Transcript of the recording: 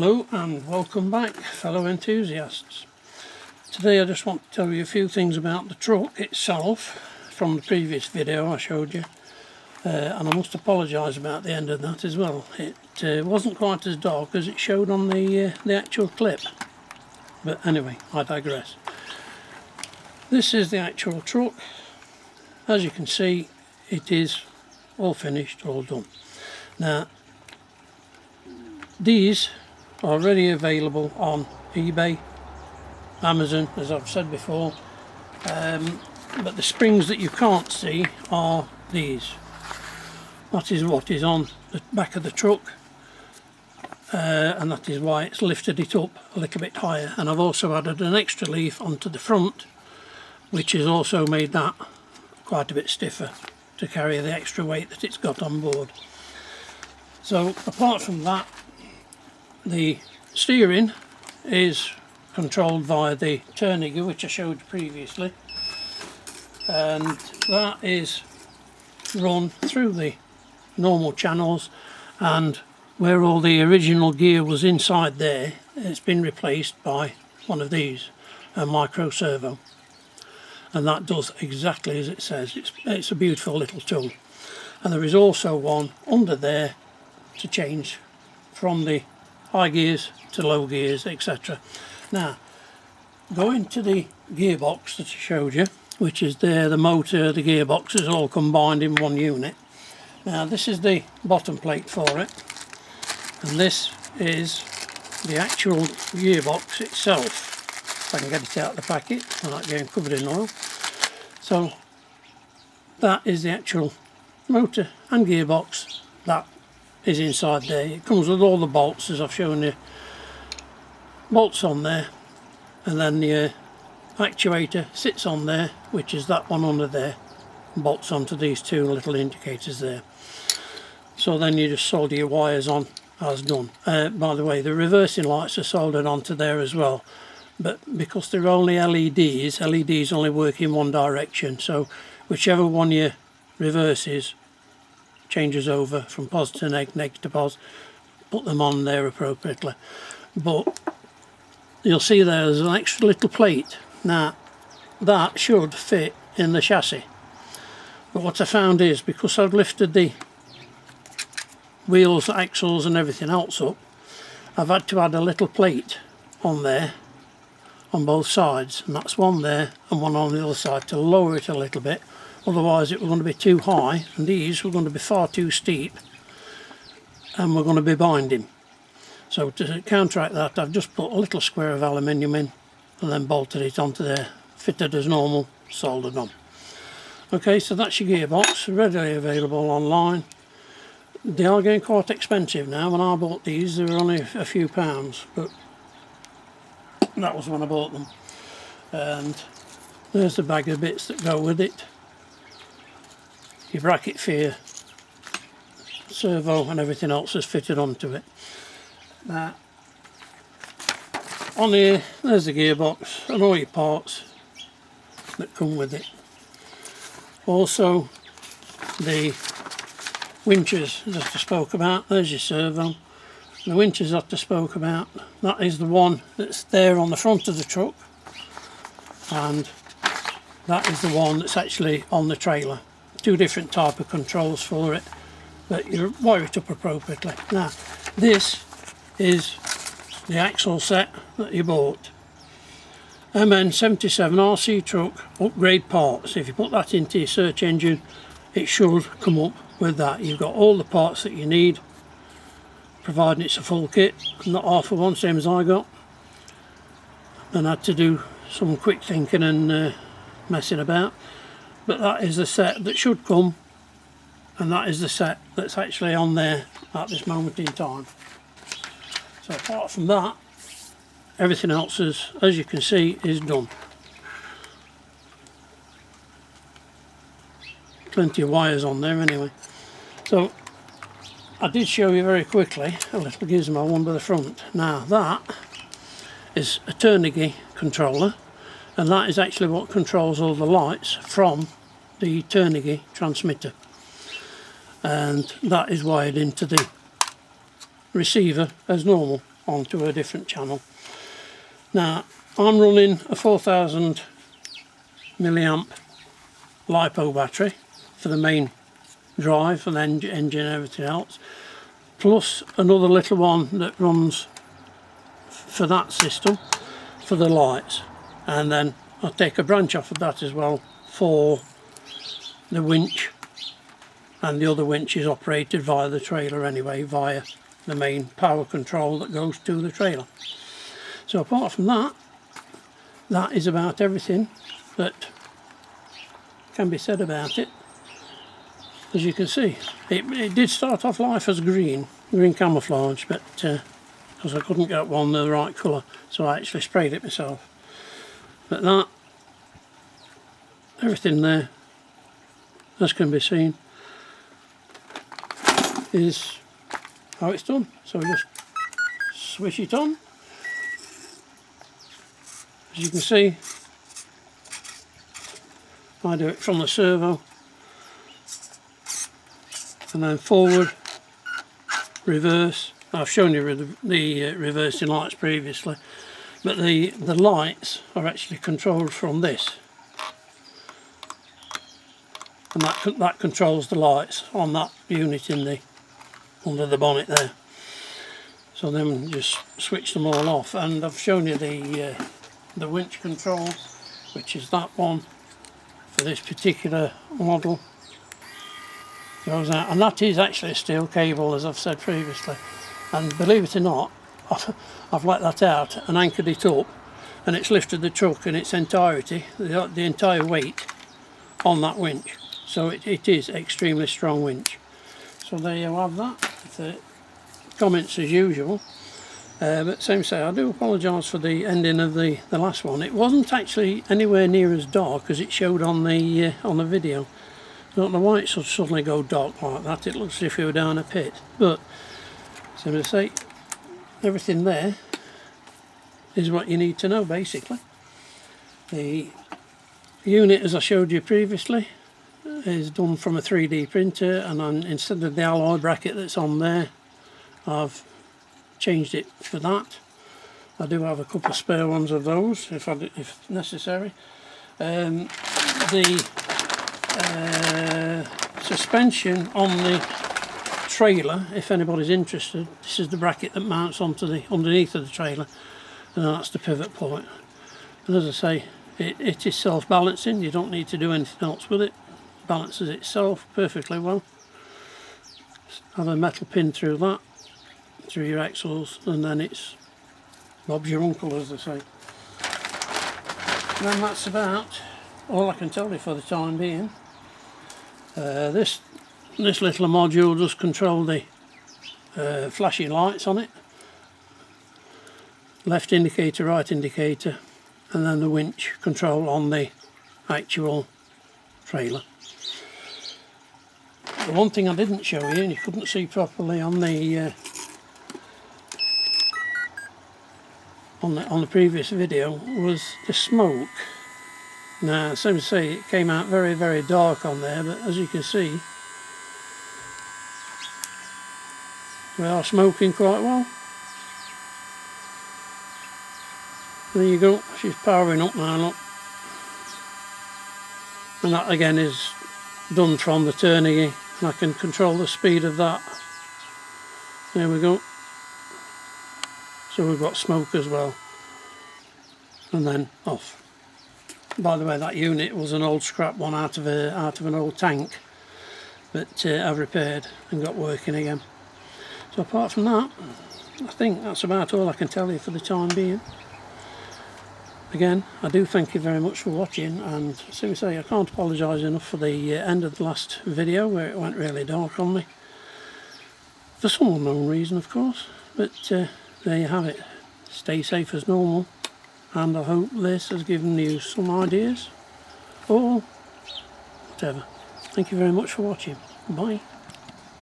Hello and welcome back, fellow enthusiasts. Today I just want to tell you a few things about the truck itself from the previous video I showed you, and I must apologise about the end of that as well. It wasn't quite as dark as it showed on the actual clip, but anyway, I digress. This is the actual truck. As you can see, it is all finished, all done. Now these are already available on eBay, Amazon, as I've said before, but the springs that you can't see are these. That is what is on the back of the truck, and that is why it's lifted it up a little bit higher. And I've also added an extra leaf onto the front, which has also made that quite a bit stiffer to carry the extra weight that it's got on board. So apart from that, the steering is controlled via the turniger, which I showed you previously, and that is run through the normal channels, and where all the original gear was inside there, it's been replaced by one of these, a micro servo, and that does exactly as it says. It's a beautiful little tool. And there is also one under there to change from the high gears to low gears, etc. Now, going to the gearbox that I showed you, which is there, the motor, the gearbox is all combined in one unit. Now this is the bottom plate for it, and this is the actual gearbox itself. If I can get it out of the packet without getting covered in oil. So that is the actual motor and gearbox that is inside there. It comes with all the bolts, as I've shown you, bolts on there, and then the actuator sits on there, which is that one under there, bolts onto these two little indicators there. So then you just solder your wires on as done. By the way, the reversing lights are soldered onto there as well, but because they're only LEDs only work in one direction, so whichever one you reverses changes over from positive to negative to positive, put them on there appropriately. But you'll see there's an extra little plate. Now that should fit in the chassis, but what I found is, because I've lifted the wheels, axles and everything else up, I've had to add a little plate on there on both sides, and that's one there and one on the other side to lower it a little bit. Otherwise it was going to be too high, and these were going to be far too steep, and we're going to be binding. So to counteract that, I've just put a little square of aluminium in and then bolted it onto there, fitted as normal, soldered on. Okay, so that's your gearbox, readily available online. They are getting quite expensive now. When I bought these, they were only a few pounds, but that was when I bought them. And there's the bag of bits that go with it. Your bracket for your servo and everything else is fitted onto it. Now, on here, there's the gearbox and all your parts that come with it. Also, the winches that I spoke about, there's your servo. The winches that I spoke about, that is the one that's there on the front of the truck, and that is the one that's actually on the trailer. Two different type of controls for it, but you wire it up appropriately. Now this is the axle set that you bought, MN77 RC truck upgrade parts. If you put that into your search engine, it should come up with that. You've got all the parts that you need, providing it's a full kit, not half of one, same as I got. And I had to do some quick thinking and messing about. But that is the set that should come, and that is the set that's actually on there at this moment in time. So apart from that, everything else is, as you can see, is done. Plenty of wires on there anyway. So I did show you very quickly a little gizmo one by the front. Now that is a turnigy controller, and that is actually what controls all the lights from the turnigy transmitter, and that is wired into the receiver as normal. onto a different channel. Now I'm running a 4000 milliamp LiPo battery for the main drive, for the engine and everything else, plus another little one that runs for that system for the lights, and then I'll take a branch off of that as well for the winch, and the other winch is operated via the trailer anyway, via the main power control that goes to the trailer. So apart from that, that is about everything that can be said about it. As you can see, it did start off life as green camouflage, but because I couldn't get one the right colour, so I actually sprayed it myself. But that, everything there, as can be seen, is how it's done. So we just switch it on. As you can see, I do it from the servo, and then forward, reverse. I've shown you the reversing lights previously, but the lights are actually controlled from this, and that controls the lights on that unit in the under the bonnet there. So then just switch them all off, and I've shown you the winch control, which is that one for this particular model. Goes out, and that is actually a steel cable, as I've said previously, and believe it or not, I've let that out and anchored it up, and it's lifted the truck in its entirety, the entire weight on that winch. So it is extremely strong winch. So there you have that. The comments as usual, but same say, I do apologise for the ending of the last one. It wasn't actually anywhere near as dark as it showed on the video. I don't know why it should suddenly go dark like that. It looks as if you were down a pit. But, so to say, everything there is what you need to know basically. The unit, as I showed you previously, is done from a 3D printer, and instead of the alloy bracket that's on there, I've changed it for that. I do have a couple of spare ones of those if necessary. The suspension on the trailer, if anybody's interested, this is the bracket that mounts onto the underneath of the trailer, and that's the pivot point. And as I say, it is self-balancing. You don't need to do anything else with it. Balances itself perfectly well. Have a metal pin through that, through your axles, and then it's Bob's your uncle, as they say. And then that's about all I can tell you for the time being. This little module does control the flashing lights on it, left indicator, right indicator, and then the winch control on the actual trailer. The one thing I didn't show you, and you couldn't see properly on the previous video, was the smoke. Now, same as say, it came out very, very dark on there, but as you can see, we are smoking quite well. There you go, she's powering up now, look. And that again is done from the turnigy, and I can control the speed of that. There we go. So we've got smoke as well. And then off. By the way, that unit was an old scrap one out of an old tank, but I've repaired and got working again. So apart from that, I think that's about all I can tell you for the time being. Again, I do thank you very much for watching, and as I say, I can't apologise enough for the end of the last video where it went really dark on me. For some unknown reason, of course, but there you have it. Stay safe as normal, and I hope this has given you some ideas, or whatever. Thank you very much for watching. Bye.